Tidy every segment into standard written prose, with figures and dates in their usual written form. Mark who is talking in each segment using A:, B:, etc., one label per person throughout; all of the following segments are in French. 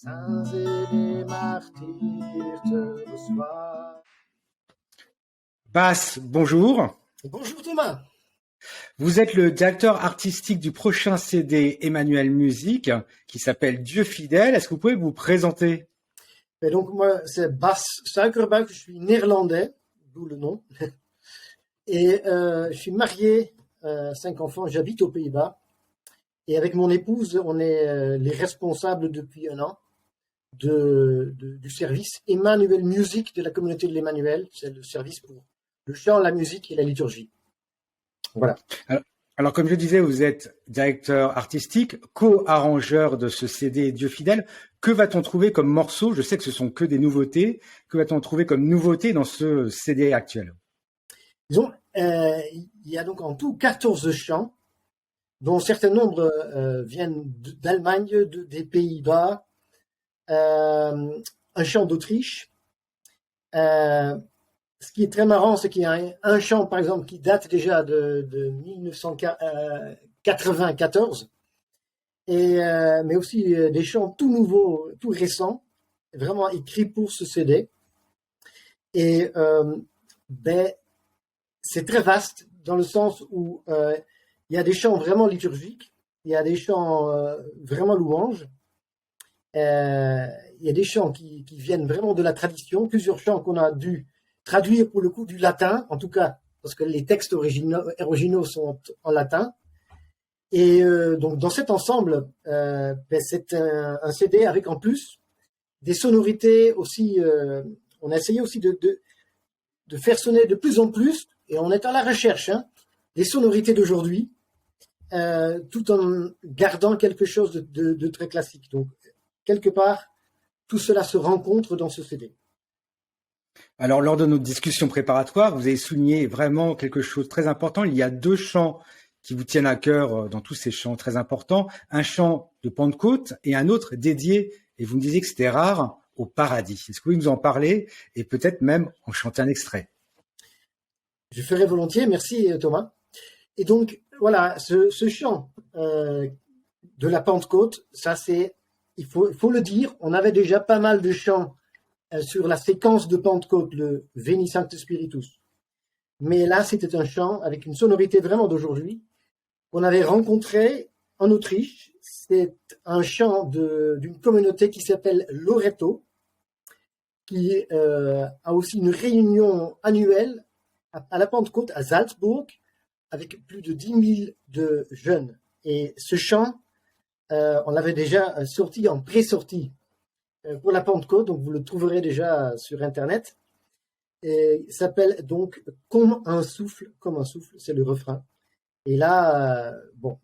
A: saints et les martyrs te reçoivent.
B: Bass, bonjour.
A: Bonjour Thomas.
B: Vous êtes le directeur artistique du prochain CD Emmanuel Musique qui s'appelle Dieu fidèle. Est-ce que vous pouvez vous présenter?
A: Et donc moi c'est Bas Suikerbuik, je suis néerlandais, d'où le nom. Et je suis marié, 5 enfants, j'habite aux Pays-Bas. Et avec mon épouse, on est les responsables depuis 1 an du service Emmanuel Music de la communauté de l'Emmanuel. C'est le service pour le chant, la musique et la liturgie. Voilà.
B: Alors, comme je disais, vous êtes directeur artistique, co-arrangeur de ce CD Dieu fidèle. Que va-t-on trouver comme morceaux? Je sais que ce sont que des nouveautés. Que va-t-on trouver comme nouveauté dans ce CD actuel?
A: Disons, il y a donc en tout 14 chants, dont un certain nombre viennent d'Allemagne, des Pays-Bas, un chant d'Autriche. Ce qui est très marrant, c'est qu'il y a un chant, par exemple, qui date déjà de 1994, mais aussi des chants tout nouveaux, tout récents, vraiment écrits pour ce CD. Et c'est très vaste dans le sens où il y a des chants vraiment liturgiques, il y a des chants vraiment louanges, il y a des chants qui viennent vraiment de la tradition, plusieurs chants qu'on a dû traduire pour le coup du latin, en tout cas parce que les textes originaux sont en latin. Et donc dans cet ensemble, c'est un CD avec en plus des sonorités aussi. On a essayé aussi de faire sonner de plus en plus, et on est à la recherche des sonorités d'aujourd'hui, tout en gardant quelque chose de très classique. Donc quelque part, tout cela se rencontre dans ce CD.
B: Alors, lors de notre discussion préparatoire, vous avez souligné vraiment quelque chose de très important. Il y a 2 chants qui vous tiennent à cœur dans tous ces chants très importants. Un chant de Pentecôte et un autre dédié, et vous me disiez que c'était rare, au paradis. Est-ce que vous pouvez nous en parler et peut-être même en chanter un extrait?
A: Je ferai volontiers, merci Thomas. Et donc, voilà, ce chant de la Pentecôte, ça c'est, il faut le dire, on avait déjà pas mal de chants sur la séquence de Pentecôte, le Veni Sancte Spiritus. Mais là, c'était un chant avec une sonorité vraiment d'aujourd'hui qu'on avait rencontré en Autriche. C'est un chant d'une communauté qui s'appelle Loreto, qui a aussi une réunion annuelle à la Pentecôte à Salzbourg avec plus de 10 000 de jeunes. Et ce chant, on l'avait déjà sorti en pré-sortie pour la Pentecôte, donc vous le trouverez déjà sur Internet. Et il s'appelle donc Comme un souffle, c'est le refrain. Et là, bon,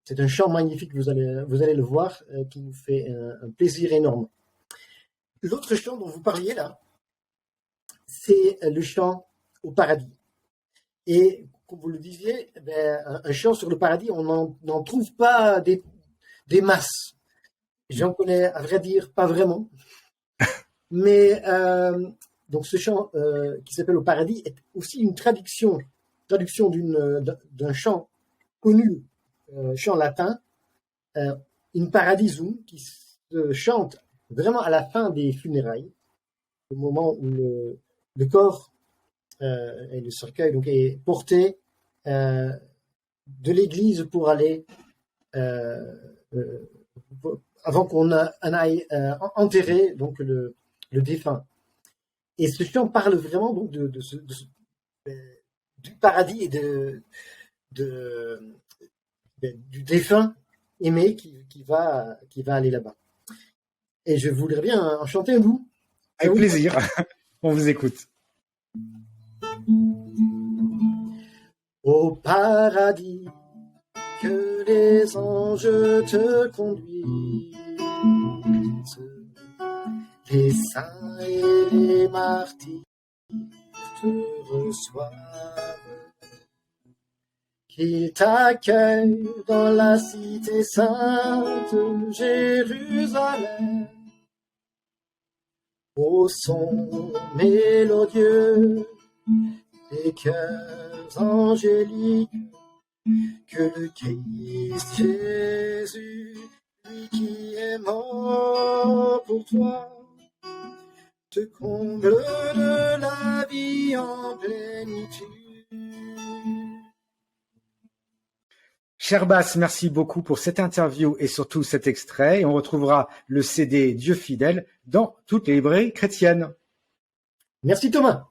A: c'est un chant magnifique, vous allez le voir, qui nous fait un plaisir énorme. L'autre chant dont vous parliez là, c'est le chant au paradis. Et comme vous le disiez, un chant sur le paradis, on n'en trouve pas des masses. J'en connais, à vrai dire, pas vraiment. Mais donc ce chant qui s'appelle Au paradis est aussi une traduction d'un chant connu, chant latin, In Paradisum, qui se chante vraiment à la fin des funérailles, au moment où le corps et le cercueil donc, est porté de l'église pour aller avant qu'on aille enterrer donc le défunt. Et ce chant parle vraiment donc du paradis et du défunt aimé qui va aller là-bas. Et je voudrais bien en chanter un bout.
B: Avec plaisir. On vous écoute.
A: Au paradis, que les anges te conduisent, les saints et les martyrs te reçoivent, qu'ils t'accueillent dans la cité sainte Jérusalem, au son mélodieux des chœurs angéliques, que le Christ Jésus, lui qui est mort pour toi, te comble de la vie en plénitude.
B: Cher Bass, merci beaucoup pour cette interview et surtout cet extrait. Et on retrouvera le CD Dieu fidèle dans toutes les librairies chrétiennes.
A: Merci Thomas.